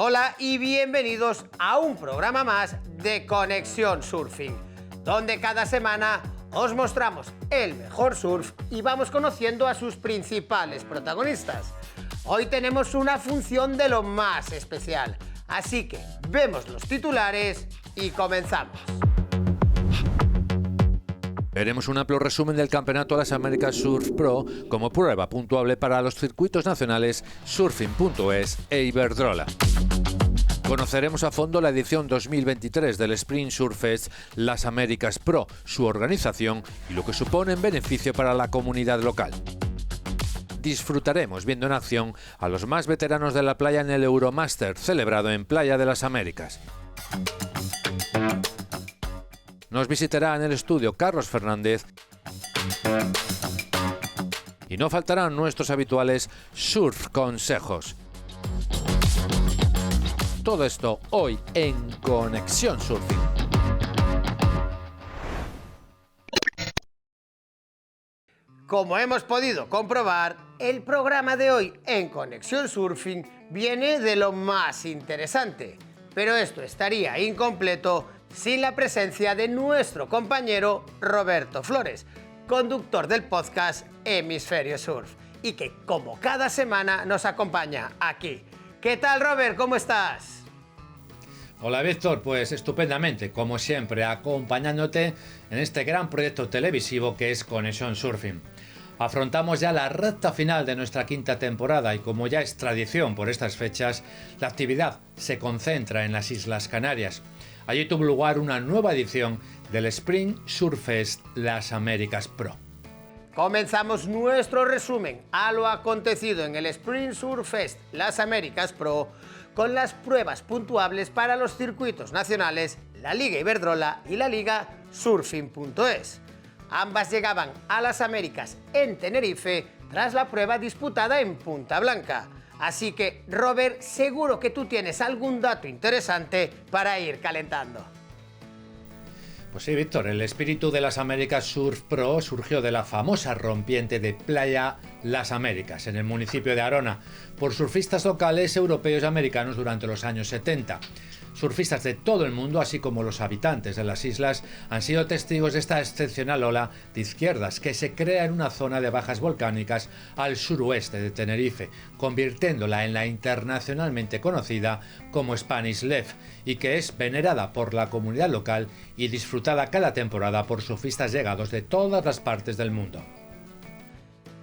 Hola y bienvenidos a un programa más de Conexión Surfing, donde cada semana os mostramos el mejor surf y vamos conociendo a sus principales protagonistas. Hoy tenemos una función de lo más especial, así que vemos los titulares y comenzamos. Veremos un amplio resumen del Campeonato de las Américas Surf Pro como prueba puntuable para los circuitos nacionales Surfing.es e Iberdrola. Conoceremos a fondo la edición 2023 del Spring Surf Fest Las Américas Pro, su organización y lo que supone en beneficio para la comunidad local. Disfrutaremos viendo en acción a los más veteranos de la playa en el Euromaster, celebrado en Playa de las Américas. Nos visitará en el estudio Carlos Fernández y no faltarán nuestros habituales surf consejos. Todo esto hoy en Conexión Surfing. Como hemos podido comprobar, el programa de hoy en Conexión Surfing viene de lo más interesante, pero esto estaría incompleto sin la presencia de nuestro compañero Roberto Flores, conductor del podcast Hemisferio Surf, y que como cada semana nos acompaña aquí. ¿Qué tal, Robert? ¿Cómo estás? Hola Víctor, pues estupendamente, como siempre, acompañándote en este gran proyecto televisivo que es Conexión Surfing. Afrontamos ya la recta final de nuestra quinta temporada y como ya es tradición por estas fechas, la actividad se concentra en las Islas Canarias. Allí tuvo lugar una nueva edición del Spring Surf Fest Las Américas Pro. Comenzamos nuestro resumen a lo acontecido en el Spring Surf Fest Las Américas Pro con las pruebas puntuables para los circuitos nacionales, la Liga Iberdrola y la Liga Surfing.es. Ambas llegaban a las Américas en Tenerife tras la prueba disputada en Punta Blanca. Así que, Robert, seguro que tú tienes algún dato interesante para ir calentando. Pues sí, Víctor, el espíritu de las Américas Surf Pro surgió de la famosa rompiente de Playa Las Américas, en el municipio de Arona, por surfistas locales europeos y americanos durante los años 70. Surfistas de todo el mundo, así como los habitantes de las islas, han sido testigos de esta excepcional ola de izquierdas que se crea en una zona de bajas volcánicas al suroeste de Tenerife, convirtiéndola en la internacionalmente conocida como Spanish Left y que es venerada por la comunidad local y disfrutada cada temporada por surfistas llegados de todas las partes del mundo.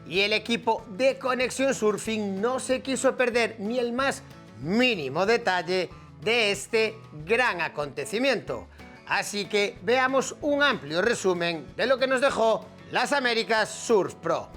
Y el equipo de Conexión Surfing no se quiso perder ni el más mínimo detalle de este gran acontecimiento. Así que veamos un amplio resumen de lo que nos dejó las Américas Surf Pro.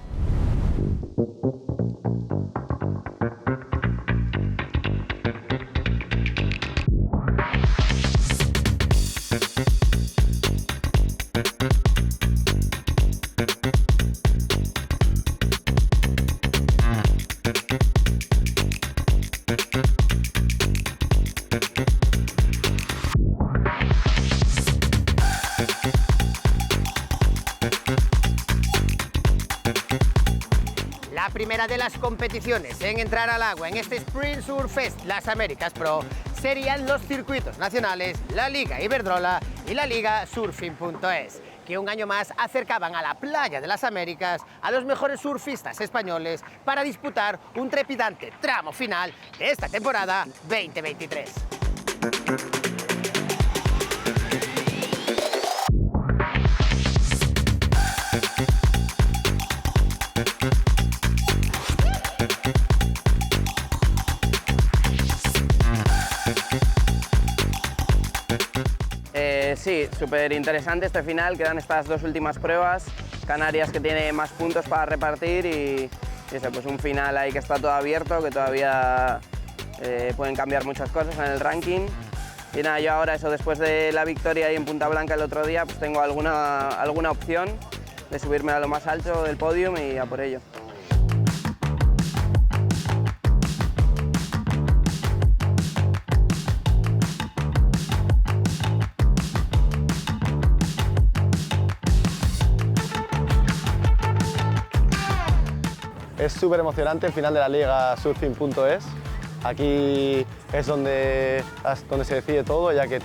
La primera de las competiciones en entrar al agua en este Spring Surf Fest Las Américas Pro serían los circuitos nacionales, la Liga Iberdrola y la Liga Surfing.es, que un año más acercaban a la playa de las Américas a los mejores surfistas españoles para disputar un trepidante tramo final de esta temporada 2023. Sí, súper interesante este final, quedan estas dos últimas pruebas, Canarias que tiene más puntos para repartir y eso, pues un final ahí que está todo abierto, que todavía pueden cambiar muchas cosas en el ranking. Y nada, yo ahora eso, después de la victoria ahí en Punta Blanca el otro día, pues tengo alguna opción de subirme a lo más alto del podium y a por ello. Es súper emocionante el final de la Liga Surfing.es. Aquí es donde se decide todo, ya que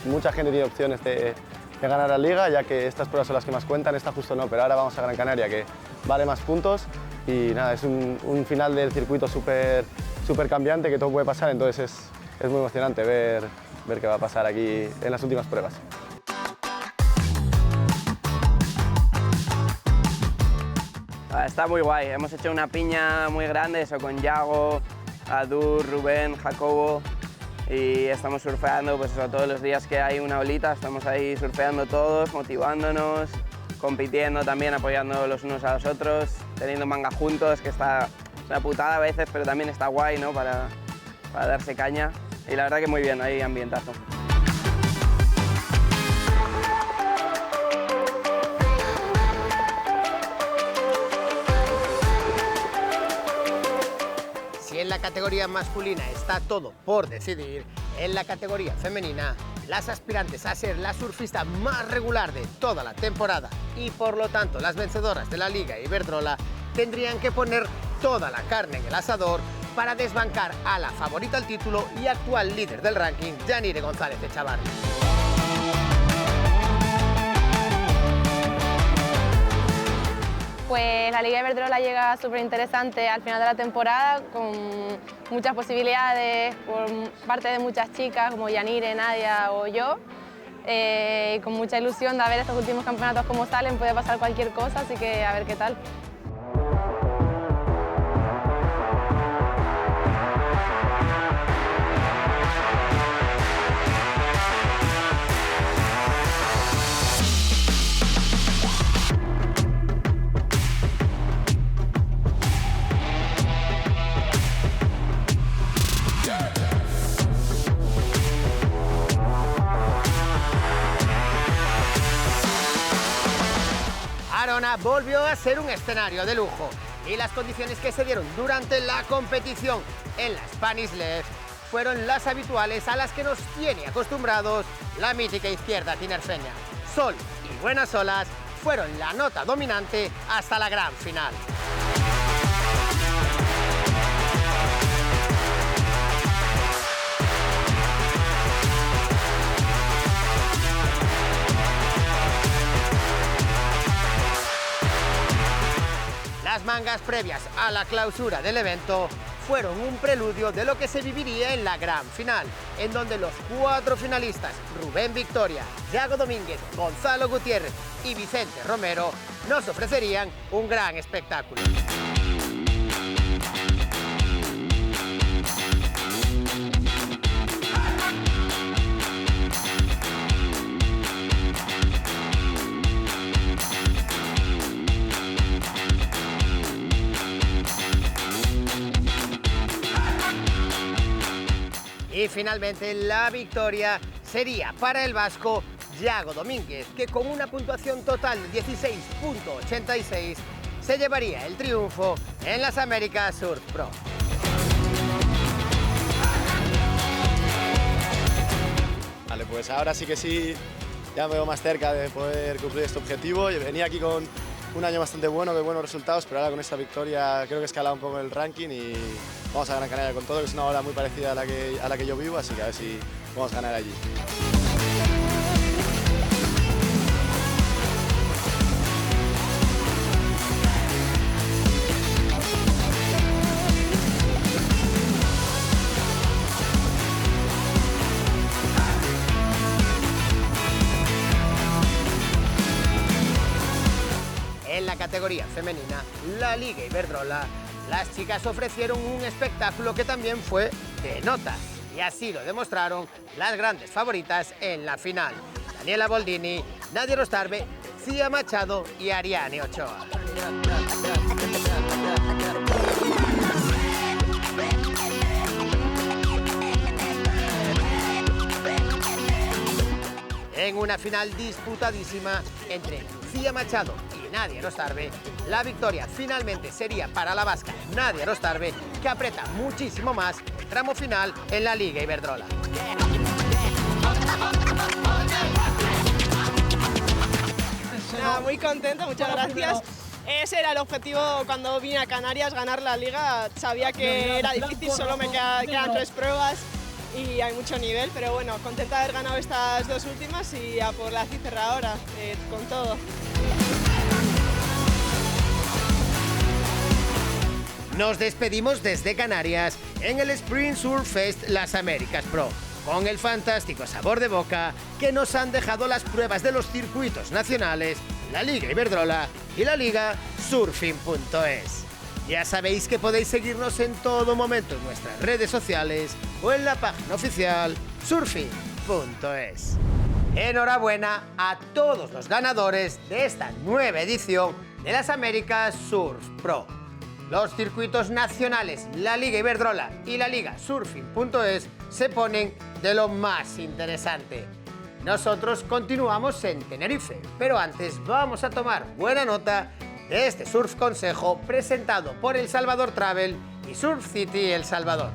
mucha gente tiene opciones de ganar la Liga, ya que estas pruebas son las que más cuentan. Esta justo no, pero ahora vamos a Gran Canaria, que vale más puntos. Y nada, es un final del circuito súper cambiante, que todo puede pasar, entonces es muy emocionante ver qué va a pasar aquí en las últimas pruebas. Está muy guay, hemos hecho una piña muy grande, eso con Yago, Adur, Rubén, Jacobo, y estamos surfeando pues eso, todos los días que hay una olita, estamos ahí surfeando todos, motivándonos, compitiendo también, apoyando los unos a los otros, teniendo manga juntos, que está una putada a veces, pero también está guay, ¿no? para darse caña, y la verdad que muy bien, hay ambientazo. Si en la categoría masculina está todo por decidir, en la categoría femenina, las aspirantes a ser la surfista más regular de toda la temporada y por lo tanto las vencedoras de la Liga Iberdrola tendrían que poner toda la carne en el asador para desbancar a la favorita al título y actual líder del ranking, Yanire González Echavarri. Pues la Liga Iberdrola llega súper interesante al final de la temporada, con muchas posibilidades por parte de muchas chicas como Yanire, Nadia o yo. Con mucha ilusión de ver estos últimos campeonatos cómo salen, puede pasar cualquier cosa, así que a ver qué tal. Arona volvió a ser un escenario de lujo y las condiciones que se dieron durante la competición en la Spanish Left fueron las habituales a las que nos tiene acostumbrados la mítica izquierda tinerfeña. Sol y buenas olas fueron la nota dominante hasta la gran final. Las mangas previas a la clausura del evento fueron un preludio de lo que se viviría en la gran final, en donde los 4 finalistas, Rubén Victoria, Yago Domínguez, Gonzalo Gutiérrez y Vicente Romero, nos ofrecerían un gran espectáculo. Y finalmente la victoria sería para el vasco Yago Domínguez, que con una puntuación total de 16.86 se llevaría el triunfo en las Américas Surf Pro. Vale, pues ahora sí que sí, ya me veo más cerca de poder cumplir este objetivo. Yo venía aquí con un año bastante bueno, de buenos resultados, pero ahora con esta victoria creo que he escalado un poco el ranking y vamos a Gran Canaria con todo, que es una ola muy parecida a la que yo vivo, así que a ver si podemos ganar allí. En la categoría femenina, la Liga Iberdrola, las chicas ofrecieron un espectáculo que también fue de nota. Y así lo demostraron las grandes favoritas en la final. Daniela Boldini, Nadia Rostarbe, Cía Machado y Ariane Ochoa. En una final disputadísima entre Cía Machado y Nadia Rostarbe, la victoria finalmente sería para la vasca Nadia Rostarbe, que aprieta muchísimo más el tramo final en la Liga Iberdrola. Nada, muy contenta, muchas gracias. Ese era el objetivo cuando vine a Canarias, ganar la liga. Sabía que era difícil, solo me quedan 3 pruebas y hay mucho nivel, pero bueno, contenta de haber ganado estas 2 últimas y a por la cicerradora, con todo. Nos despedimos desde Canarias en el Spring Surf Fest Las Américas Pro, con el fantástico sabor de boca que nos han dejado las pruebas de los circuitos nacionales, la Liga Iberdrola y la Liga Surfing.es. Ya sabéis que podéis seguirnos en todo momento en nuestras redes sociales o en la página oficial Surfing.es. Enhorabuena a todos los ganadores de esta nueva edición de las Américas Surf Pro. Los circuitos nacionales, la Liga Iberdrola y la Liga Surfing.es se ponen de lo más interesante. Nosotros continuamos en Tenerife, pero antes vamos a tomar buena nota de este Surf Consejo presentado por El Salvador Travel y Surf City El Salvador.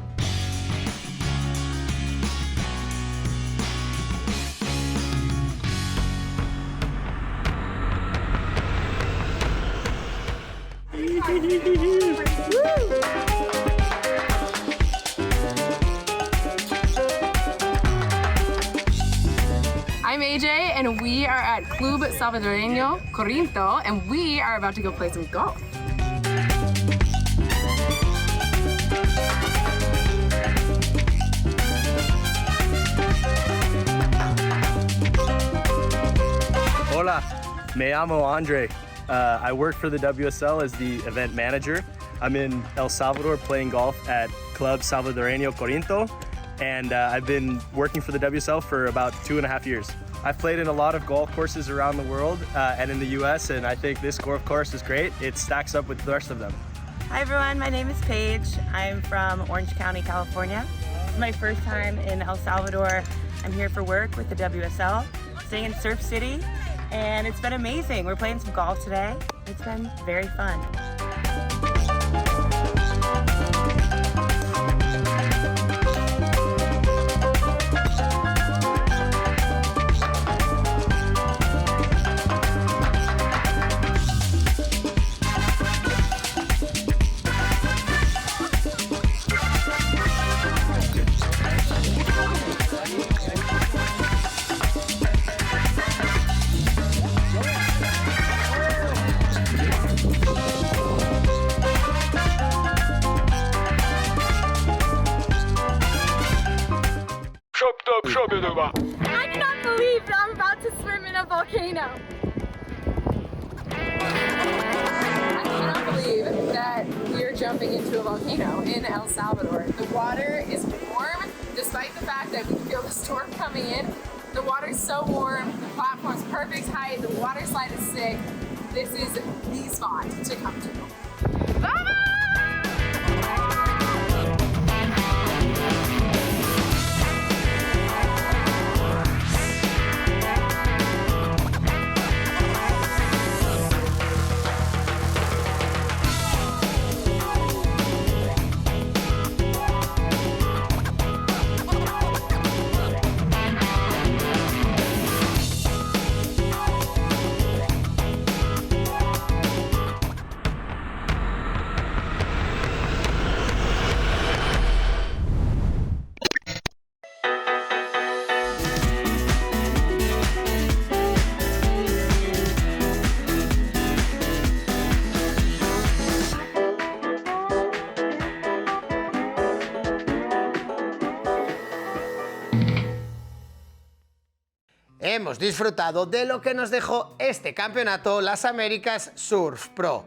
I'm AJ, and we are at Club Salvadoreño Corinto, and we are about to go play some golf. Hola, me llamo Andre. I work for the WSL as the event manager. I'm in El Salvador playing golf at Club Salvadoreño Corinto, and I've been working for the WSL for about 2.5 years. I've played in a lot of golf courses around the world and in the US, and I think this golf course is great. It stacks up with the rest of them. Hi everyone, my name is Paige. I'm from Orange County, California. This is my first time in El Salvador. I'm here for work with the WSL, staying in Surf City, and it's been amazing. We're playing some golf today. It's been very fun. I cannot believe that I'm about to swim in a volcano. I cannot believe that we're jumping into a volcano in El Salvador. The water is warm, despite the fact that we can feel the storm coming in. The water is so warm, the platform's perfect height, the water slide is sick. This is the spot to come to. Vamos! Hemos disfrutado de lo que nos dejó este campeonato Las Américas Surf Pro.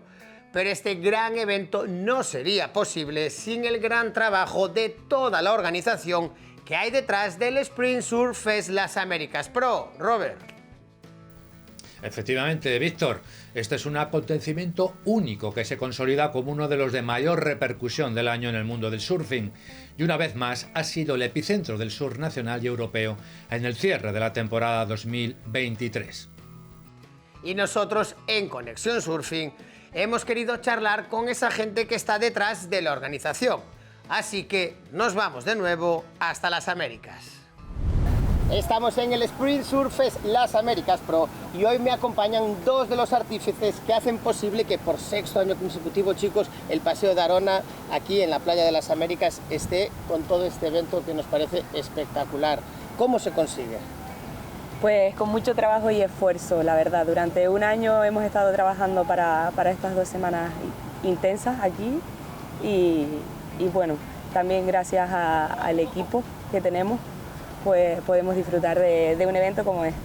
Pero este gran evento no sería posible sin el gran trabajo de toda la organización que hay detrás del Spring Surf Fest Las Américas Pro. Robert. Efectivamente, Víctor, este es un acontecimiento único que se consolida como uno de los de mayor repercusión del año en el mundo del surfing y una vez más ha sido el epicentro del surf nacional y europeo en el cierre de la temporada 2023. Y nosotros en Conexión Surfing hemos querido charlar con esa gente que está detrás de la organización. Así que nos vamos de nuevo hasta las Américas. Estamos en el Sprint Surf Fest Las Américas Pro y hoy me acompañan dos de los artífices que hacen posible que por sexto año consecutivo, chicos, el Paseo de Arona aquí en la playa de las Américas esté con todo este evento que nos parece espectacular. ¿Cómo se consigue? Pues con mucho trabajo y esfuerzo, la verdad. Durante un año hemos estado trabajando para estas 2 semanas intensas aquí y bueno, también gracias al equipo que tenemos, pues podemos disfrutar de un evento como este.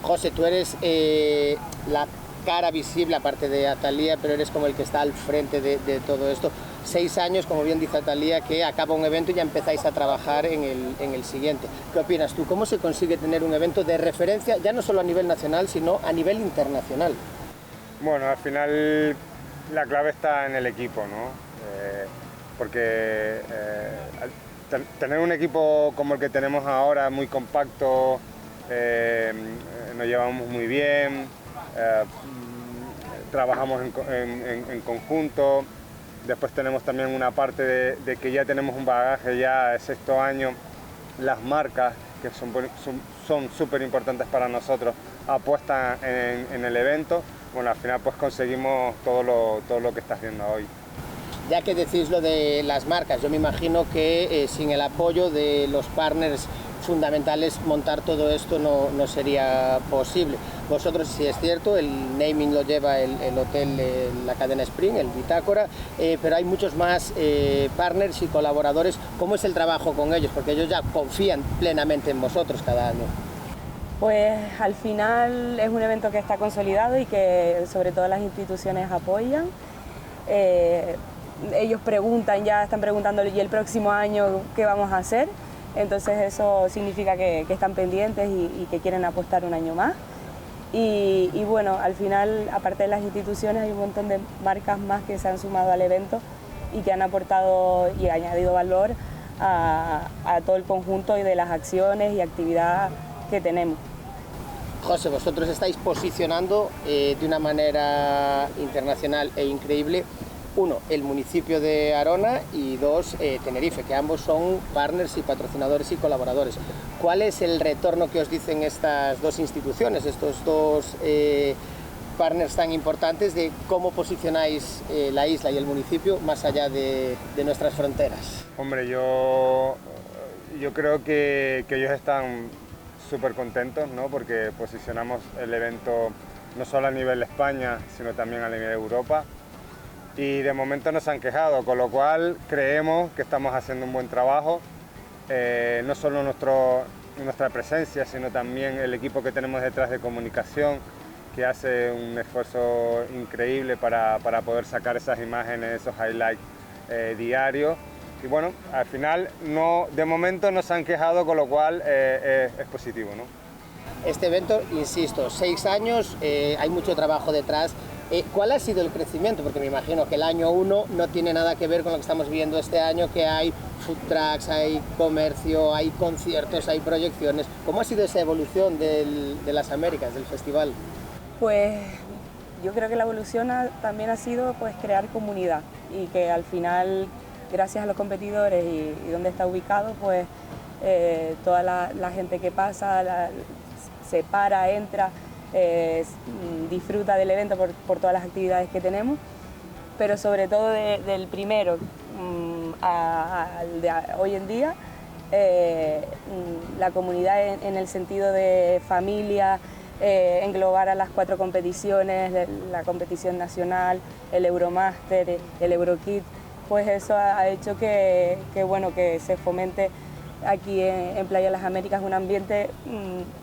José, tú eres la cara visible, aparte de Atalía, pero eres como el que está al frente de todo esto. 6 años, como bien dice Atalía, que acaba un evento y ya empezáis a trabajar en el siguiente. ¿Qué opinas tú? ¿Cómo se consigue tener un evento de referencia, ya no solo a nivel nacional, sino a nivel internacional? Bueno, al final la clave está en el equipo, ¿no? Porque tener un equipo como el que tenemos ahora, muy compacto, nos llevamos muy bien, trabajamos en conjunto. Después tenemos también una parte de que ya tenemos un bagaje ya de sexto año. Las marcas, que son súper importantes para nosotros, apuestan en el evento. Bueno, al final pues conseguimos todo lo que estás viendo hoy. Ya que decís lo de las marcas, yo me imagino que sin el apoyo de los partners fundamentales montar todo esto no sería posible. Vosotros, si es cierto, el naming lo lleva el hotel, la cadena Spring, el Bitácora, pero hay muchos más partners y colaboradores. ¿Cómo es el trabajo con ellos? Porque ellos ya confían plenamente en vosotros cada año. Pues al final es un evento que está consolidado y que sobre todo las instituciones apoyan. Ellos están preguntando, ¿y el próximo año qué vamos a hacer? Entonces eso significa que están pendientes y que quieren apostar un año más. Y bueno, al final, aparte de las instituciones, hay un montón de marcas más que se han sumado al evento y que han aportado y añadido valor a todo el conjunto y de las acciones y actividades que tenemos. José, vosotros estáis posicionando de una manera internacional e increíble, uno, el municipio de Arona y dos, Tenerife, que ambos son partners y patrocinadores y colaboradores. ¿Cuál es el retorno que os dicen estas dos instituciones, estos dos partners tan importantes, de cómo posicionáis la isla y el municipio más allá de nuestras fronteras? Hombre, yo creo que ellos están súper contentos, ¿no? Porque posicionamos el evento no solo a nivel España, sino también a nivel Europa. Y de momento nos han quejado, con lo cual creemos que estamos haciendo un buen trabajo, no solo nuestra presencia, sino también el equipo que tenemos detrás de comunicación, que hace un esfuerzo increíble para poder sacar esas imágenes, esos highlights diarios. Y bueno, al final de momento nos han quejado, con lo cual es positivo, ¿no? Este evento, insisto, 6 años, hay mucho trabajo detrás. ¿Cuál ha sido el crecimiento? Porque me imagino que el año 1 no tiene nada que ver con lo que estamos viendo este año, que hay food trucks, hay comercio, hay conciertos, hay proyecciones. ¿Cómo ha sido esa evolución de las Américas, del festival? Pues yo creo que la evolución también ha sido pues crear comunidad y que al final, gracias a los competidores y donde está ubicado, pues toda la gente que pasa, se para, entra, disfruta del evento por todas las actividades que tenemos, pero sobre todo del primero al de hoy en día, la comunidad en el sentido de familia, englobar a las 4 competiciones, la competición nacional, el Euromaster, el Eurokid, pues eso ha hecho que se fomente aquí en Playa Las Américas un ambiente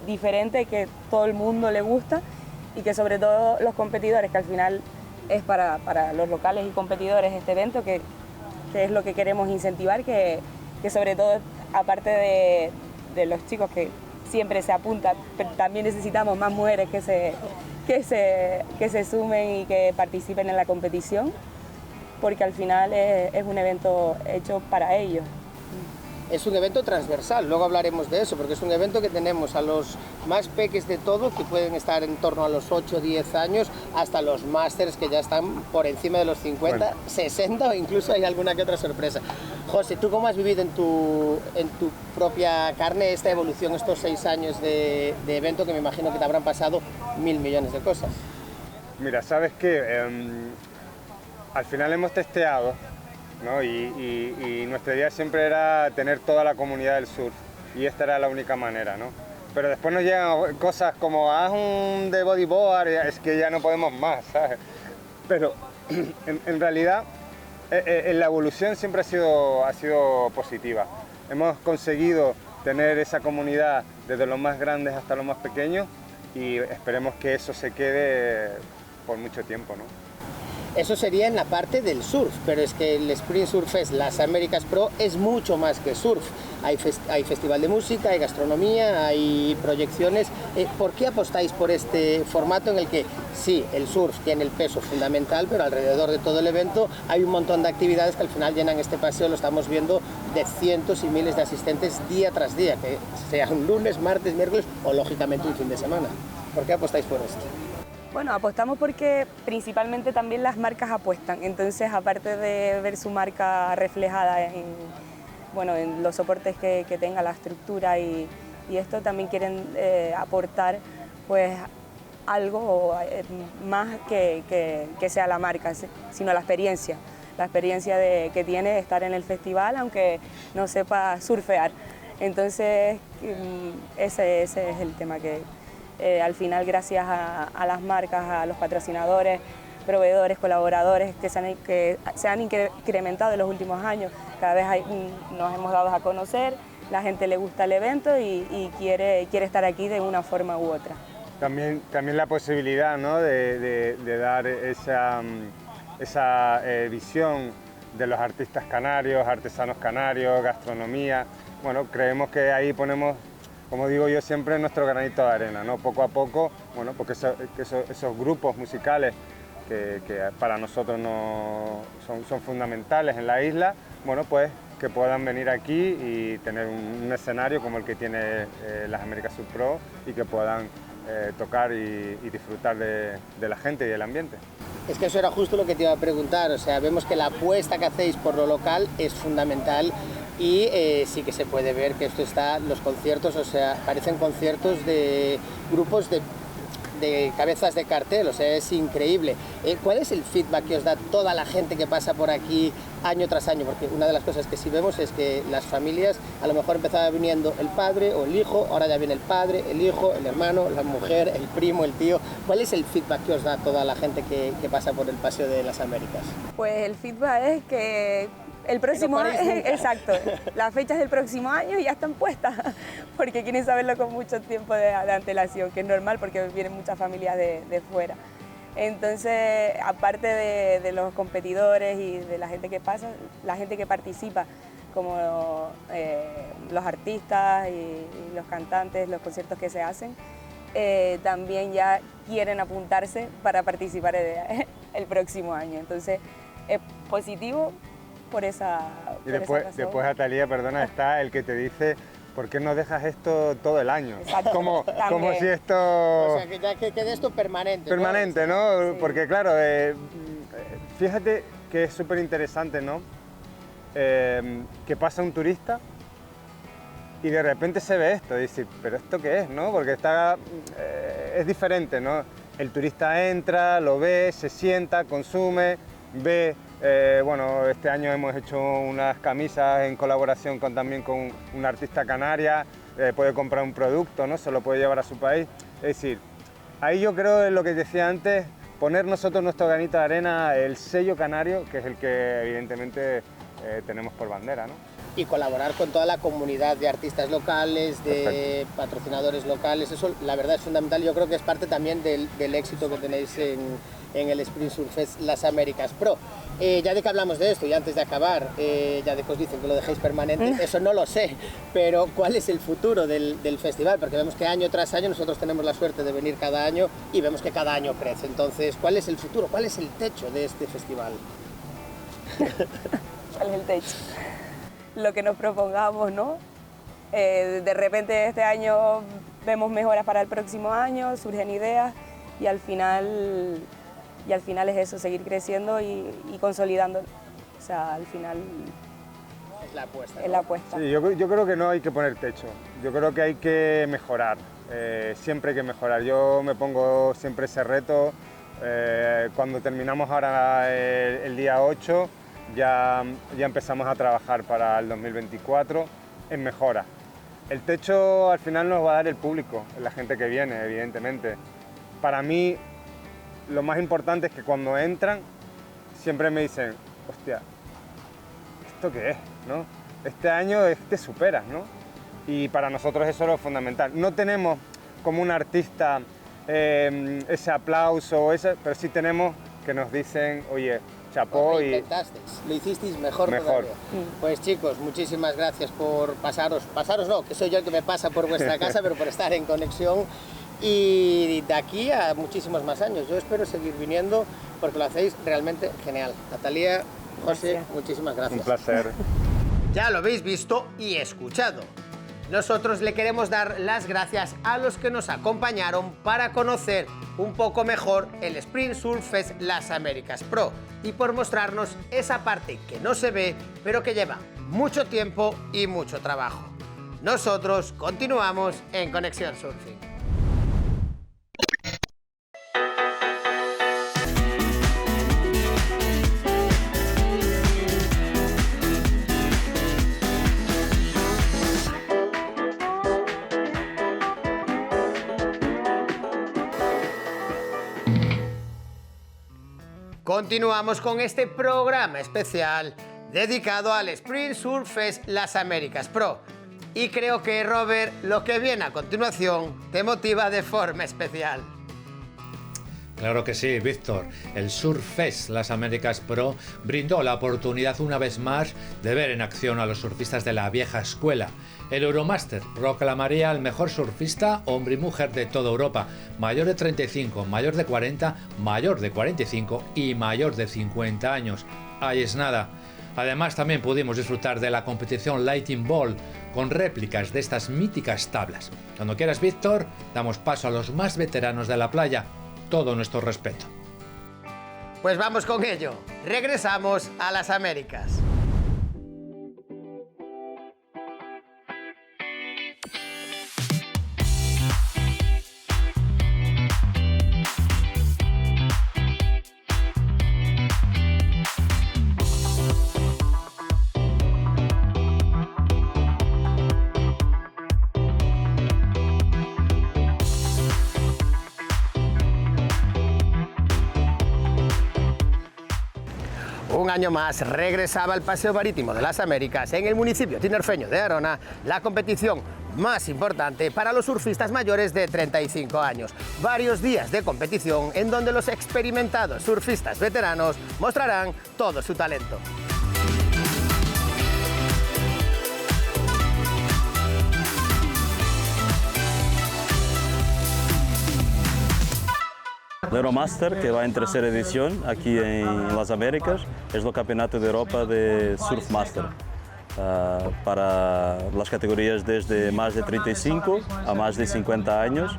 diferente, que todo el mundo le gusta y que sobre todo los competidores, que al final es para los locales y competidores este evento, que es lo que queremos incentivar, que sobre todo, aparte de los chicos que siempre se apuntan, pero también necesitamos más mujeres que se sumen y que participen en la competición, porque al final es un evento hecho para ellos. es un evento transversal, luego hablaremos de eso, porque es un evento que tenemos a los más peques de todo, que pueden estar en torno a los 8 o 10 años, hasta los másters que ya están por encima de los 50, bueno, 60 o incluso hay alguna que otra sorpresa. José, ¿tú cómo has vivido en tu propia carne esta evolución, estos 6 años de evento que me imagino que te habrán pasado 1000 millones de cosas? Mira, sabes que al final hemos testeado, ¿no? y nuestra idea siempre era tener toda la comunidad del surf y esta era la única manera, ¿no? Pero después nos llegan cosas como haz un de bodyboard, es que ya no podemos más, ¿sabes? Pero en realidad la evolución siempre ha sido positiva. Hemos conseguido tener esa comunidad desde los más grandes hasta los más pequeños y esperemos que eso se quede por mucho tiempo, ¿no? Eso sería en la parte del surf, pero es que el Spring Surf Fest, las Américas Pro, es mucho más que surf. Hay festival de música, hay gastronomía, hay proyecciones. ¿Por qué apostáis por este formato en el que sí, el surf tiene el peso fundamental, pero alrededor de todo el evento hay un montón de actividades que al final llenan este paseo, lo estamos viendo, de cientos y miles de asistentes día tras día, que sea un lunes, martes, miércoles o lógicamente un fin de semana? ¿Por qué apostáis por esto? Bueno, apostamos porque principalmente también las marcas apuestan, entonces aparte de ver su marca reflejada en los soportes que tenga la estructura y esto, también quieren aportar pues algo más que sea la marca, sino la experiencia que tiene de estar en el festival aunque no sepa surfear. Entonces ese es el tema que... al final, gracias a las marcas, a los patrocinadores, proveedores, colaboradores que se han incrementado en los últimos años, cada vez nos hemos dado a conocer, la gente le gusta el evento y quiere estar aquí de una forma u otra. También la posibilidad, ¿no?, de dar esa visión de los artistas canarios, artesanos canarios, gastronomía. Bueno, creemos que ahí ponemos, como digo yo siempre, nuestro granito de arena, ¿no? Poco a poco, bueno, porque esos grupos musicales que para nosotros son fundamentales en la isla, bueno, pues que puedan venir aquí y tener un escenario como el que tiene las Américas Surf Pro y que puedan tocar y disfrutar de la gente y del ambiente. Es que eso era justo lo que te iba a preguntar, o sea, vemos que la apuesta que hacéis por lo local es fundamental y sí que se puede ver que esto está, los conciertos, o sea, parecen conciertos de grupos de cabezas de cartel, o sea, es increíble. ¿Cuál es el feedback que os da toda la gente que pasa por aquí año tras año? Porque una de las cosas que sí vemos es que las familias, a lo mejor empezaba viniendo el padre o el hijo, ahora ya viene el padre, el hijo, el hermano, la mujer, el primo, el tío. ¿Cuál es el feedback que os da toda la gente que pasa por el Paseo de las Américas? Pues el feedback es que el próximo año, exacto, las fechas del próximo año ya están puestas, porque quieren saberlo con mucho tiempo de antelación, que es normal porque vienen muchas familias de fuera. Entonces, aparte de los competidores y de la gente que pasa, la gente que participa, como los artistas y los cantantes, los conciertos que se hacen, también ya quieren apuntarse para participar el próximo año. Entonces, es positivo por esa Y después, Atalía, perdona, está el que te dice, ¿por qué no dejas esto todo el año? Exacto, como si esto... O sea, que ya quede esto permanente. Permanente, ¿no? Sí. Porque claro, fíjate que es súper interesante, ¿no? Que pasa un turista y de repente se ve esto y dice, ¿pero esto qué es, no? Porque es diferente, ¿no? El turista entra, lo ve, se sienta, consume, ve... bueno, este año hemos hecho unas camisas en colaboración también con una artista canaria, puede comprar un producto, ¿no? Se lo puede llevar a su país. Es decir, ahí yo creo en lo que decía antes, poner nosotros nuestro granito de arena, el sello canario, que es el que evidentemente tenemos por bandera, ¿no? Y colaborar con toda la comunidad de artistas locales, de patrocinadores locales, eso la verdad es fundamental. Yo creo que es parte también del éxito que tenéis en el Spring Surf Fest Las Américas Pro. Ya de que hablamos de esto y antes de acabar, ya de que os dicen que lo dejéis permanente, eso no lo sé, pero ¿cuál es el futuro del festival? Porque vemos que año tras año nosotros tenemos la suerte de venir cada año y vemos que cada año crece. Entonces, ¿cuál es el futuro? ¿Cuál es el techo de este festival? ¿Cuál es el techo? lo que nos propongamos, ¿no? De repente este año vemos mejoras para el próximo año, surgen ideas y al final es eso, seguir creciendo y consolidando. O sea, al final Es la apuesta. es la apuesta. Sí, yo creo que no hay que poner techo, yo creo que hay que mejorar, siempre hay que mejorar. Yo me pongo siempre ese reto, cuando terminamos ahora el día 8, ya empezamos a trabajar para el 2024 en mejora. El techo al final nos va a dar el público, la gente que viene, evidentemente. Para mí, lo más importante es que cuando entran, siempre me dicen, hostia, ¿esto qué es? ¿No? Este año te superas, ¿no? Y para nosotros eso es lo fundamental. No tenemos como un artista ese aplauso, pero sí tenemos que nos dicen, oye, chapó Lo y... intentasteis, lo hicisteis mejor todavía. Pues chicos, muchísimas gracias por pasaros no, que soy yo el que me pasa por vuestra casa, pero por estar en conexión. Y de aquí a muchísimos más años. Yo espero seguir viniendo porque lo hacéis realmente genial. Natalia, José, muchísimas gracias. Un placer. Ya lo habéis visto y escuchado. Nosotros le queremos dar las gracias a los que nos acompañaron para conocer un poco mejor el Sprint Surf Fest Las Américas Pro y por mostrarnos esa parte que no se ve, pero que lleva mucho tiempo y mucho trabajo. Nosotros continuamos en Conexión Surfing. Continuamos con este programa especial dedicado al Sprint Surf Fest Las Américas Pro. Y creo que, Robert, lo que viene a continuación te motiva de forma especial. Claro que sí, Víctor. El Surf Fest Las Américas Pro brindó la oportunidad una vez más de ver en acción a los surfistas de la vieja escuela. El Euromaster proclamaría al mejor surfista, hombre y mujer de toda Europa, mayor de 35, mayor de 40, mayor de 45 y mayor de 50 años. Ahí es nada. Además, también pudimos disfrutar de la competición Lightning Ball con réplicas de estas míticas tablas. Cuando quieras, Víctor, damos paso a los más veteranos de la playa. Todo nuestro respeto. Pues vamos con ello. Regresamos a las Américas. Un año más regresaba al Paseo Marítimo de las Américas en el municipio tinerfeño de Arona, la competición más importante para los surfistas mayores de 35 años. Varios días de competición en donde los experimentados surfistas veteranos mostrarán todo su talento. El Euromaster, que va en tercera edición aquí en las Américas, es el campeonato de Europa de Surf Master para las categorías desde más de 35 a más de 50 años,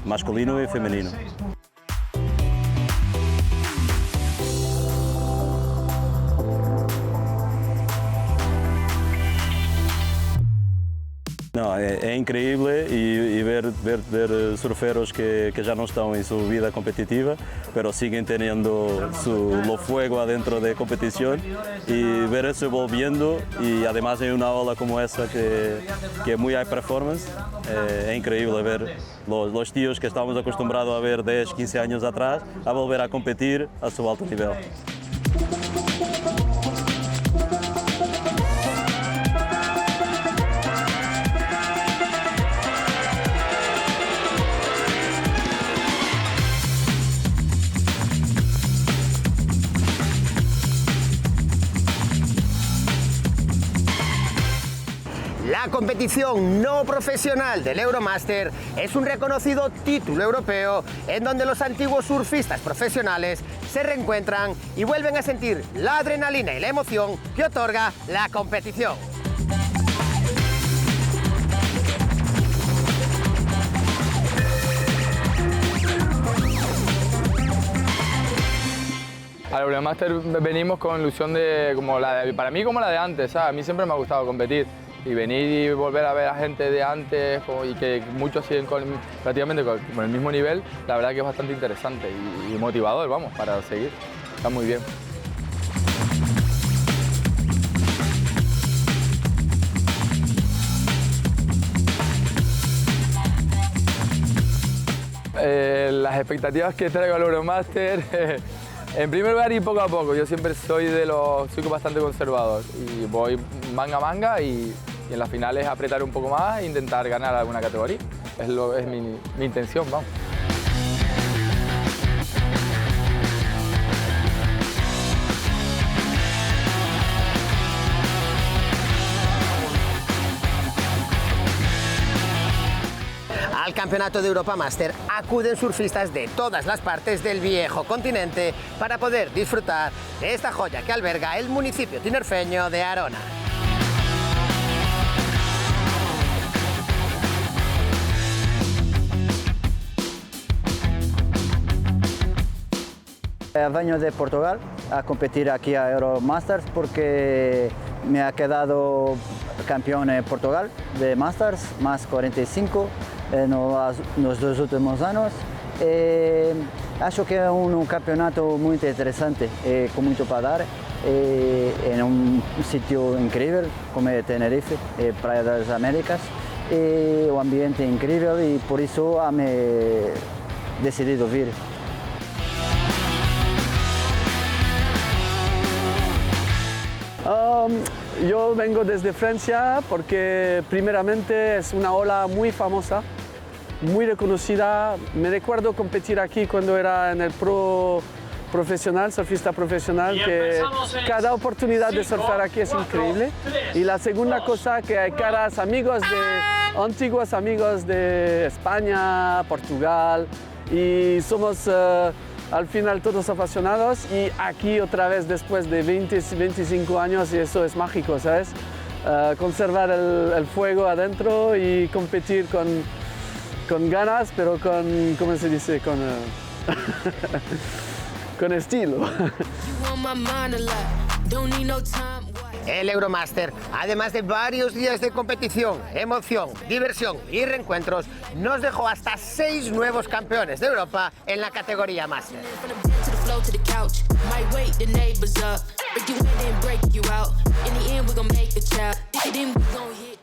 masculino y femenino. No, é incrível e ver surferos que já não estão em sua vida competitiva, pero siguen teniendo lo fuego adentro de competición y ver eso evolviendo y además en una ola como esa que es muy high performance, é increíble ver los tíos que estamos acostumbrados a ver 10, 15 años atrás a volver a competir a su alto nivel. La competición no profesional del Euromaster es un reconocido título europeo en donde los antiguos surfistas profesionales se reencuentran y vuelven a sentir la adrenalina y la emoción que otorga la competición. Al Euromaster venimos con ilusión de, para mí como la de antes, ¿sabes? A mí siempre me ha gustado competir y venir y volver a ver a gente de antes y que muchos siguen prácticamente con el mismo nivel, la verdad que es bastante interesante y motivador, vamos, para seguir. Está muy bien. Las expectativas que traigo al Euromaster, en primer lugar y poco a poco, yo siempre soy bastante conservador y voy manga a manga y en las finales apretar un poco más e intentar ganar alguna categoría, es mi intención, vamos. Al Campeonato de Europa Master acuden surfistas de todas las partes del viejo continente para poder disfrutar de esta joya que alberga el municipio tinerfeño de Arona. Vengo de Portugal a competir aquí a Euromasters porque me ha quedado campeón en Portugal de Masters, más 45 en los 2 últimos años. Acho que es un campeonato muy interesante, con mucho para dar, en un sitio increíble como Tenerife, Playa de las Américas, un ambiente increíble y por eso me he decidido vir. Yo vengo desde Francia porque primeramente es una ola muy famosa, muy reconocida. Me recuerdo competir aquí cuando era en el profesional, surfista profesional, que cada oportunidad de surfar aquí es increíble. Y la segunda cosa, que hay caras antiguos amigos de España, Portugal, y somos al final todos apasionados y aquí otra vez después de 25 años y eso es mágico, ¿sabes? Conservar el fuego adentro y competir con ganas, pero con, ¿cómo se dice? Con estilo. El Euromaster, además de varios días de competición, emoción, diversión y reencuentros, nos dejó hasta 6 nuevos campeones de Europa en la categoría Master.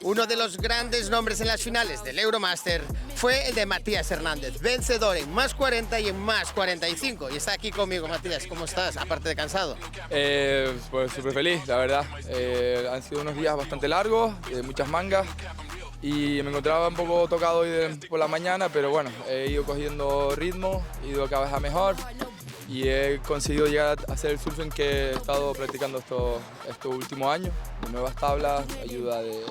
Uno de los grandes nombres en las finales del Euromaster fue el de Matías Hernández, vencedor en más 40 y en más 45. Y está aquí conmigo, Matías. ¿Cómo estás? Aparte de cansado. Pues súper feliz, la verdad. Han sido unos días bastante largos, muchas mangas. Y me encontraba un poco tocado hoy por la mañana, pero bueno, he ido cogiendo ritmo, he ido cada vez a mejor. Y he conseguido llegar a hacer el surfing que he estado practicando estos últimos años. De nuevas tablas, ayuda de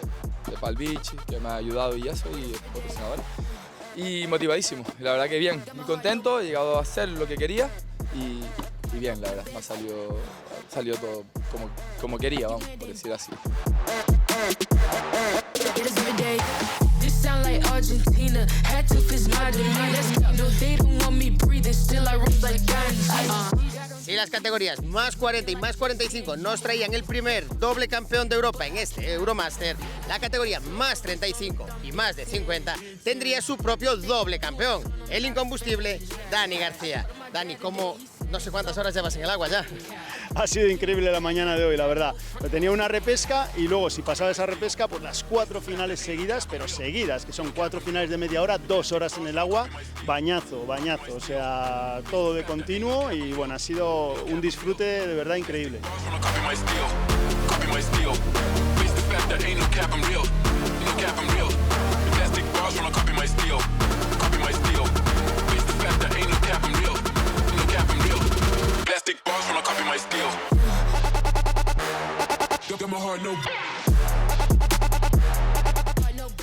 Palm Beach, que me ha ayudado y eso, y patrocinador. Y motivadísimo, la verdad que bien, muy contento, he llegado a hacer lo que quería y bien, la verdad, me ha salido todo como quería, vamos, por decir así. Si las categorías más 40 y más 45 nos traían el primer doble campeón de Europa en este Euromaster, la categoría más 35 y más de 50 tendría su propio doble campeón, el incombustible Dani García. Dani, ¿cómo? No sé cuántas horas llevas en el agua ya. Ha sido increíble la mañana de hoy, la verdad. Tenía una repesca y luego, si pasaba esa repesca, pues las 4 finales seguidas, pero seguidas, que son 4 finales de media hora, 2 horas en el agua, bañazo, o sea, todo de continuo y bueno, ha sido un disfrute de verdad increíble.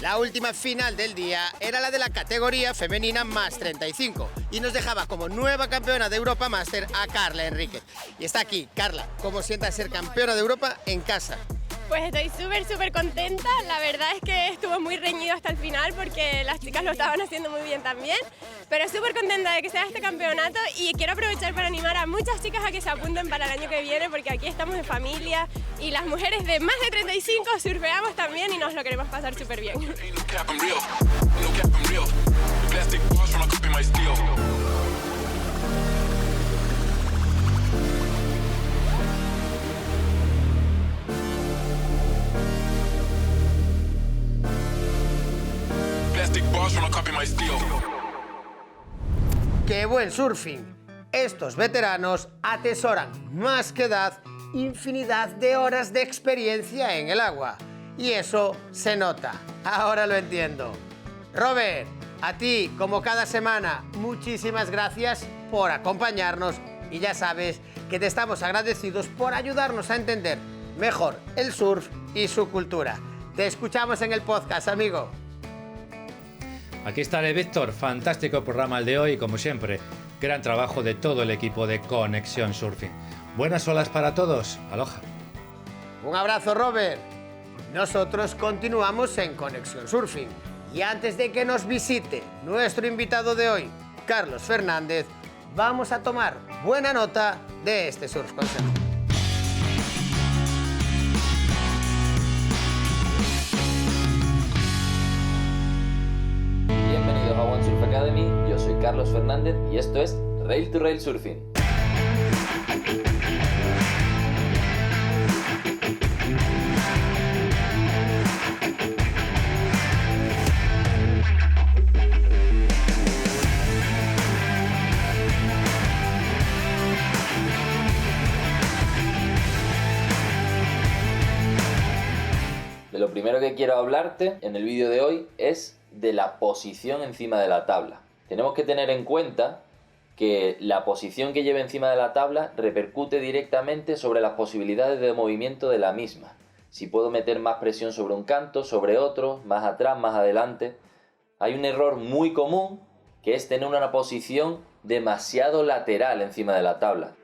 La última final del día era la de la categoría femenina más 35 y nos dejaba como nueva campeona de Europa Master a Carla Enríquez. Y está aquí, Carla, ¿cómo sientas ser campeona de Europa en casa? Pues estoy súper contenta, la verdad es que estuvo muy reñido hasta el final porque las chicas lo estaban haciendo muy bien también, pero súper contenta de que sea este campeonato y quiero aprovechar para animar a muchas chicas a que se apunten para el año que viene porque aquí estamos en familia y las mujeres de más de 35 surfeamos también y nos lo queremos pasar súper bien. ¡Qué buen surfing! Estos veteranos atesoran más que edad infinidad de horas de experiencia en el agua. Y eso se nota. Ahora lo entiendo. Robert, a ti, como cada semana, muchísimas gracias por acompañarnos. Y ya sabes que te estamos agradecidos por ayudarnos a entender mejor el surf y su cultura. Te escuchamos en el podcast, amigo. Aquí estaré, Víctor. Fantástico programa el de hoy, como siempre. Gran trabajo de todo el equipo de Conexión Surfing. Buenas olas para todos. Aloha. Un abrazo, Robert. Nosotros continuamos en Conexión Surfing. Y antes de que nos visite nuestro invitado de hoy, Carlos Fernández, vamos a tomar buena nota de este surf consejo. Bienvenidos a One Surf Academy, yo soy Carlos Fernández y esto es Rail to Rail Surfing. De lo primero que quiero hablarte en el vídeo de hoy es de la posición encima de la tabla. Tenemos que tener en cuenta que la posición que lleve encima de la tabla repercute directamente sobre las posibilidades de movimiento de la misma. Si puedo meter más presión sobre un canto, sobre otro, más atrás, más adelante. Hay un error muy común que es tener una posición demasiado lateral encima de la tabla.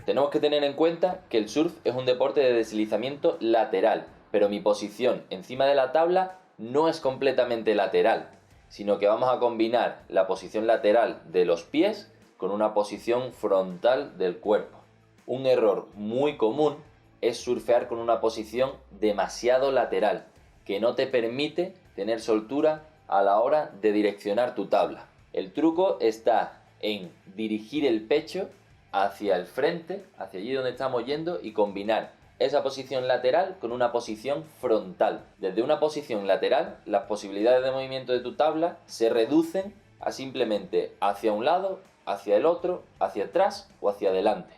Tenemos que tener en cuenta que el surf es un deporte de deslizamiento lateral, pero mi posición encima de la tabla no es completamente lateral, sino que vamos a combinar la posición lateral de los pies con una posición frontal del cuerpo. Un error muy común es surfear con una posición demasiado lateral, que no te permite tener soltura a la hora de direccionar tu tabla. El truco está en dirigir el pecho hacia el frente, hacia allí donde estamos yendo, y combinar esa posición lateral con una posición frontal. Desde una posición lateral, las posibilidades de movimiento de tu tabla se reducen a simplemente hacia un lado, hacia el otro, hacia atrás o hacia adelante.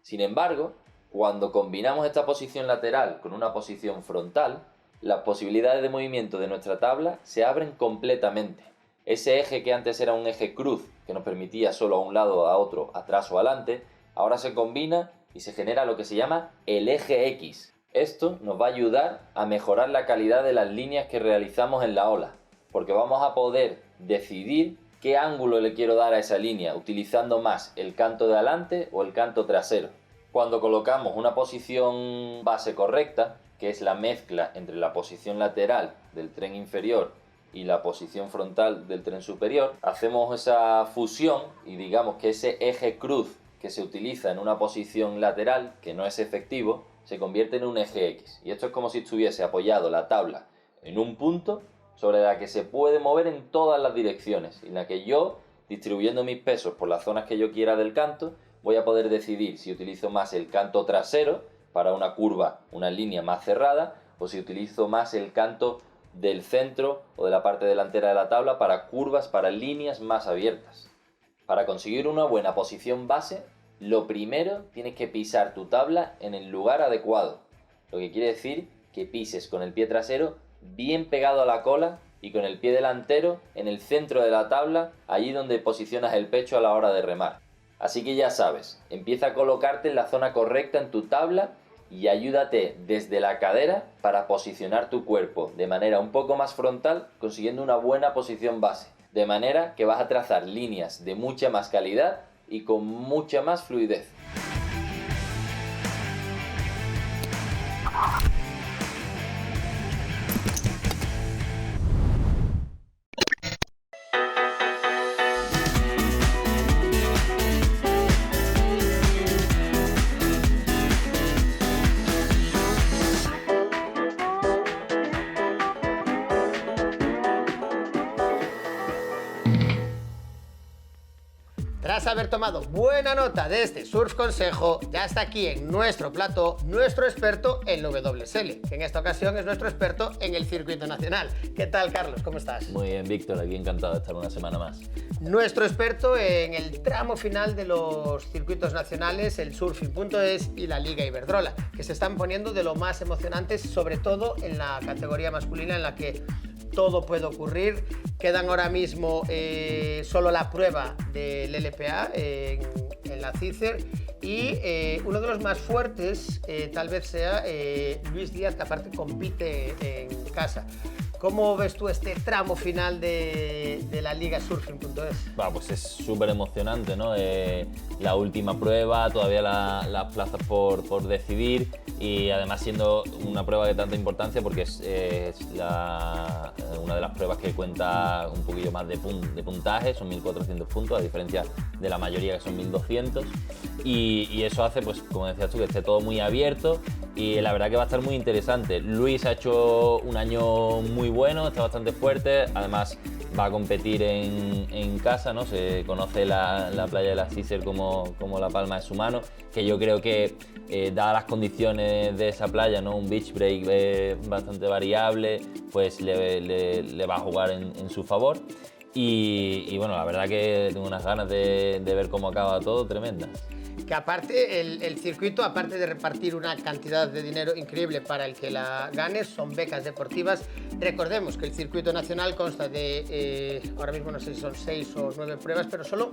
Sin embargo, cuando combinamos esta posición lateral con una posición frontal, las posibilidades de movimiento de nuestra tabla se abren completamente. Ese eje que antes era un eje cruz, que nos permitía solo a un lado, a otro, atrás o adelante, ahora se combina y se genera lo que se llama el eje X. Esto nos va a ayudar a mejorar la calidad de las líneas que realizamos en la ola, porque vamos a poder decidir qué ángulo le quiero dar a esa línea, utilizando más el canto de adelante o el canto trasero. Cuando colocamos una posición base correcta, que es la mezcla entre la posición lateral del tren inferior y la posición frontal del tren superior, hacemos esa fusión y digamos que ese eje cruz que se utiliza en una posición lateral, que no es efectivo, se convierte en un eje X. Y esto es como si estuviese apoyado la tabla en un punto sobre la que se puede mover en todas las direcciones, en la que yo, distribuyendo mis pesos por las zonas que yo quiera del canto, voy a poder decidir si utilizo más el canto trasero para una curva, una línea más cerrada, o si utilizo más el canto del centro o de la parte delantera de la tabla para curvas, para líneas más abiertas. Para conseguir una buena posición base, lo primero tienes que pisar tu tabla en el lugar adecuado, lo que quiere decir que pises con el pie trasero bien pegado a la cola y con el pie delantero en el centro de la tabla, allí donde posicionas el pecho a la hora de remar. Así que ya sabes, empieza a colocarte en la zona correcta en tu tabla y ayúdate desde la cadera para posicionar tu cuerpo de manera un poco más frontal, consiguiendo una buena posición base, de manera que vas a trazar líneas de mucha más calidad y con mucha más fluidez. Tras haber tomado buena nota de este Surf Consejo, ya está aquí en nuestro plató nuestro experto en WSL, que en esta ocasión es nuestro experto en el circuito nacional. ¿Qué tal, Carlos? ¿Cómo estás? Muy bien, Víctor, aquí encantado de estar una semana más. Nuestro experto en el tramo final de los circuitos nacionales, el Surfing.es y la Liga Iberdrola, que se están poniendo de lo más emocionantes, sobre todo en la categoría masculina, en la que todo puede ocurrir. Quedan ahora mismo solo la prueba del LPA en la CICER y uno de los más fuertes tal vez sea Luis Díaz, que aparte compite en casa. ¿Cómo ves tú este tramo final de la Liga Surfing.es? Pues es súper emocionante, ¿no? La última prueba, todavía las plazas por decidir y además siendo una prueba de tanta importancia porque es una de las pruebas que cuenta un poquillo más de puntaje, son 1.400 puntos, a diferencia de la mayoría que son 1.200 y eso hace, pues como decías tú, que esté todo muy abierto y la verdad que va a estar muy interesante. Luis ha hecho un año muy bueno, está bastante fuerte, además va a competir en casa, ¿no? Se conoce la playa de la CICER como la palma de su mano, que yo creo que dadas las condiciones de esa playa, ¿no? Un beach break bastante variable, pues le va a jugar en su favor. Y bueno, la verdad que tengo unas ganas de ver cómo acaba todo tremendas. Que aparte el circuito, aparte de repartir una cantidad de dinero increíble para el que la gane, son becas deportivas. Recordemos que el circuito nacional consta de, ahora mismo no sé si son 6 o 9 pruebas, pero solo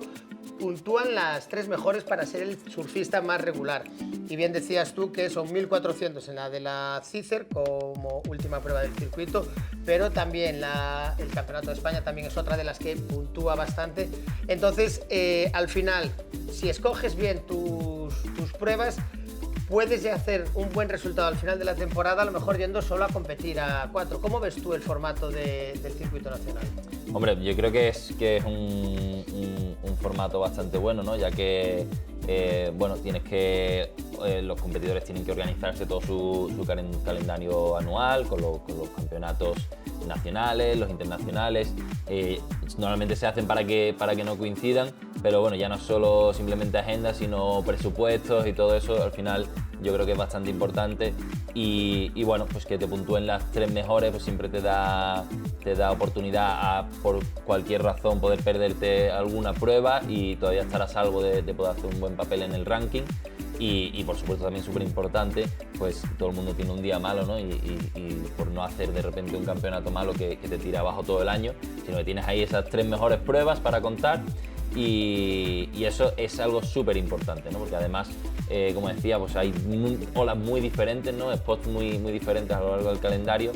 puntúan las 3 mejores para ser el surfista más regular. Y bien decías tú que son 1.400 en la de la CICER como última prueba del circuito, pero también el Campeonato de España también es otra de las que puntúa bastante. Entonces, al final, si escoges bien tus pruebas, puedes ya hacer un buen resultado al final de la temporada, a lo mejor yendo solo a competir a 4. ¿Cómo ves tú el formato del circuito nacional? Hombre, yo creo que es un formato bastante bueno, ¿no? Ya que bueno, los competidores tienen que organizarse todo su calendario anual con los campeonatos nacionales, los internacionales. Normalmente se hacen para que no coincidan, pero bueno, ya no es solo simplemente agenda, sino presupuestos y todo eso. Al final yo creo que es bastante importante y bueno, pues que te puntúen las 3 mejores, pues siempre te da oportunidad a, por cualquier razón, poder perderte alguna prueba y todavía estar a salvo de poder hacer un buen papel en el ranking. Y por supuesto también súper importante, pues todo el mundo tiene un día malo, ¿no? Y por no hacer de repente un campeonato malo que te tira abajo todo el año, sino que tienes ahí esas 3 mejores pruebas para contar y eso es algo súper importante, ¿no? Porque además, como decía, pues hay olas muy diferentes, ¿no? Spots muy diferentes a lo largo del calendario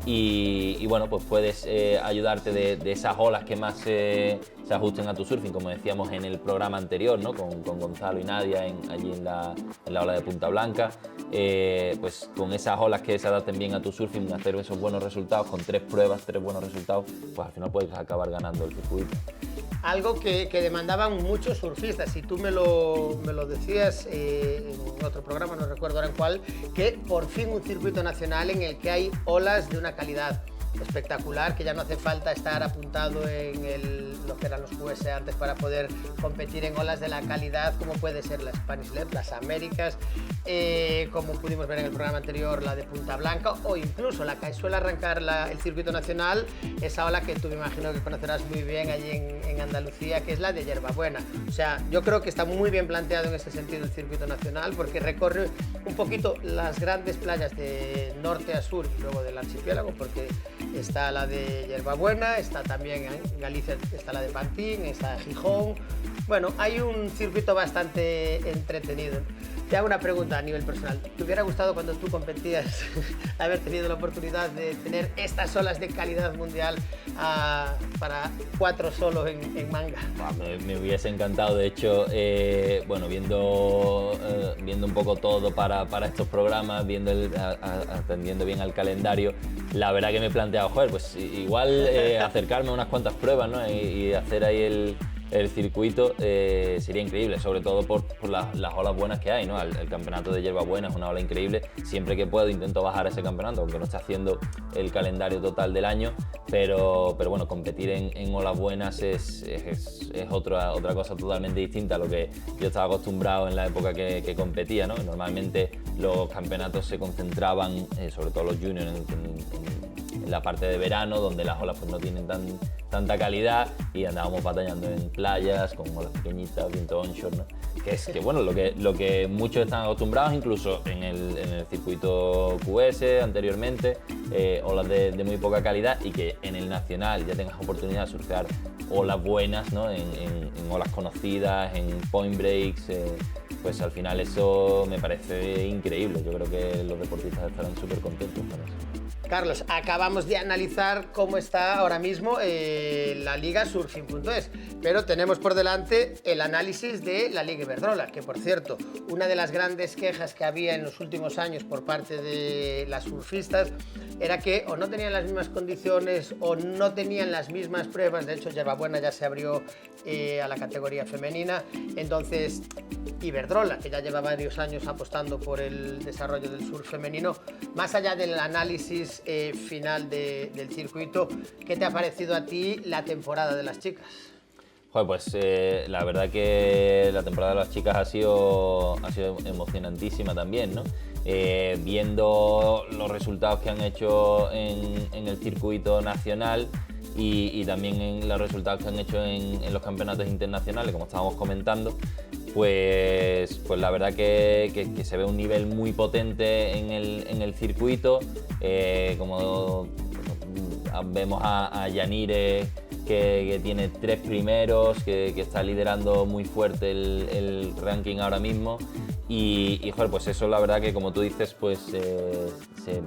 y bueno, pues puedes ayudarte de esas olas que más se ajusten a tu surfing, como decíamos en el programa anterior, ¿no? Con Gonzalo y Nadia allí en la ola de Punta Blanca, pues con esas olas que se adapten bien a tu surfing, hacer esos buenos resultados con 3 pruebas, 3 buenos resultados, pues al final puedes acabar ganando el circuito. Algo que demandaban muchos surfistas, y tú me lo decías en otro programa, no recuerdo ahora en cuál, que por fin un circuito nacional en el que hay olas de una calidad espectacular, que ya no hace falta estar apuntado en lo que eran los QS antes para poder competir en olas de la calidad como puede ser la Spanish Led, las Américas, como pudimos ver en el programa anterior, la de Punta Blanca, o incluso la que suele arrancar el circuito nacional, esa ola que tú me imagino que conocerás muy bien allí en Andalucía, que es la de Yerbabuena. O sea, yo creo que está muy bien planteado en ese sentido el circuito nacional, porque recorre un poquito las grandes playas de norte a sur y luego del archipiélago, porque está la de Yerbabuena, está también en Galicia, está la de Pantín, está Gijón. Bueno, hay un circuito bastante entretenido. Te hago una pregunta a nivel personal. ¿Te hubiera gustado cuando tú competías haber tenido la oportunidad de tener estas olas de calidad mundial para 4 solo en manga? Me hubiese encantado, de hecho, bueno, viendo un poco todo para estos programas, atendiendo bien al calendario, la verdad que me he planteado, joder, pues igual acercarme a unas cuantas pruebas, ¿no? y hacer ahí el circuito sería increíble, sobre todo por las olas buenas que hay, ¿no? El campeonato de Yerbabuena es una ola increíble. Siempre que puedo intento bajar ese campeonato, aunque no esté haciendo el calendario total del año, pero bueno, competir en olas buenas es otra cosa totalmente distinta a lo que yo estaba acostumbrado en la época que competía, ¿no? Normalmente los campeonatos se concentraban, sobre todo los juniors, en la parte de verano, donde las olas pues no tienen tanta calidad, y andábamos batallando en playas con olas pequeñitas, viento onshore, ¿no? Que bueno, lo que muchos están acostumbrados, incluso en el circuito QS anteriormente, olas de muy poca calidad, y que en el nacional ya tengas oportunidad de surfear olas buenas, ¿no? en olas conocidas, en point breaks, pues al final eso me parece increíble. Yo creo que los deportistas estarán súper contentos con eso. Carlos, acabamos de analizar cómo está ahora mismo la Liga Surfing.es, pero tenemos por delante el análisis de la Liga Iberdrola, que por cierto, una de las grandes quejas que había en los últimos años por parte de las surfistas era que o no tenían las mismas condiciones o no tenían las mismas pruebas. De hecho, Yerbabuena ya se abrió a la categoría femenina, entonces Iberdrola, que ya lleva varios años apostando por el desarrollo del surf femenino, más allá del análisis final del circuito, ¿qué te ha parecido a ti la temporada de las chicas? Joder, pues la verdad que la temporada de las chicas ha sido emocionantísima también, ¿no? Viendo los resultados que han hecho en el circuito nacional y también en los resultados que han hecho en los campeonatos internacionales, como estábamos comentando, pues la verdad que se ve un nivel muy potente en el circuito, como vemos a Yanire, que tiene 3 primeros, que está liderando muy fuerte el ranking ahora mismo, y joder, pues eso la verdad que, como tú dices, pues se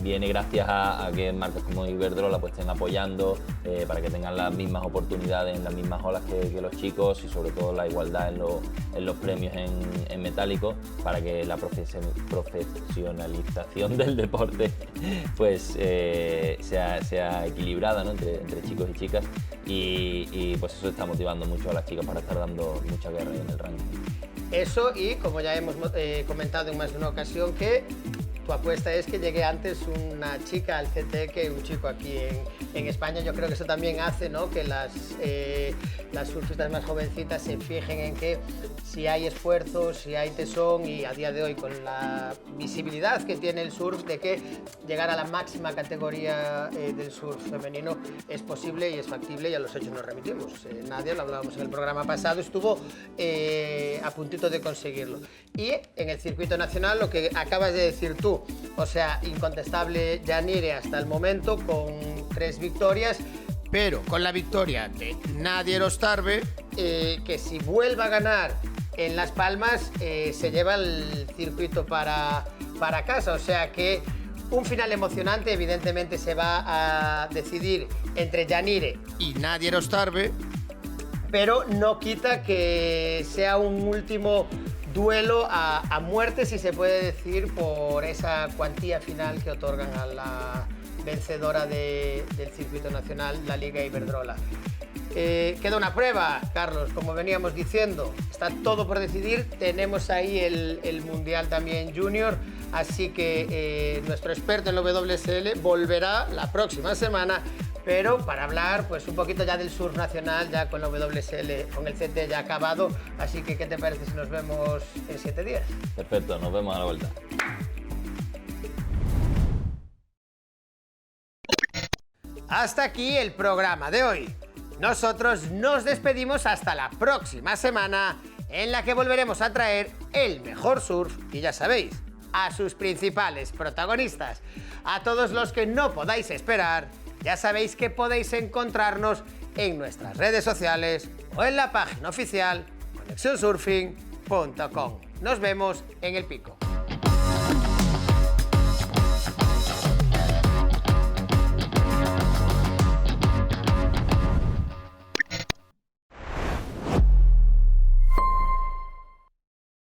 viene gracias a que marcas como Iberdrola pues estén apoyando para que tengan las mismas oportunidades en las mismas olas que los chicos, y sobre todo la igualdad en los premios en metálico, para que la profesionalización del deporte pues sea equilibrada, ¿no? entre chicos y chicas, y pues eso está motivando mucho a las chicas para estar dando mucha guerra en el ranking. Eso, y como ya hemos comentado en más de una ocasión, que tu apuesta es que llegue antes una chica al CT que un chico aquí en España. Yo creo que eso también hace, ¿no?, que las surfistas más jovencitas se fijen en que si hay esfuerzo, si hay tesón, y a día de hoy con la visibilidad que tiene el surf, de que llegar a la máxima categoría del surf femenino es posible y es factible, y a los hechos nos remitimos. Nadia, lo hablábamos en el programa pasado, estuvo a puntito de conseguirlo. Y en el circuito nacional, lo que acabas de decir tú, o sea, incontestable Yanire hasta el momento con 3 victorias, pero con la victoria de Nadia Erostarbe, que si vuelve a ganar en Las Palmas, se lleva el circuito para casa. O sea que un final emocionante. Evidentemente se va a decidir entre Yanire y Nadia Erostarbe, pero no quita que sea un último duelo a muerte, si se puede decir, por esa cuantía final que otorgan a la vencedora del circuito nacional, la Liga Iberdrola. Queda una prueba, Carlos, como veníamos diciendo, está todo por decidir. Tenemos ahí el Mundial también Junior, así que nuestro experto en la WSL volverá la próxima semana, pero para hablar pues un poquito ya del surf nacional, ya con la WSL, con el CT ya acabado. Así que, ¿qué te parece si nos vemos en 7 días? Perfecto, nos vemos a la vuelta. Hasta aquí el programa de hoy. Nosotros nos despedimos hasta la próxima semana, en la que volveremos a traer el mejor surf, y ya sabéis, a sus principales protagonistas. A todos los que no podáis esperar, ya sabéis que podéis encontrarnos en nuestras redes sociales o en la página oficial conexionsurfing.com. Nos vemos en el pico.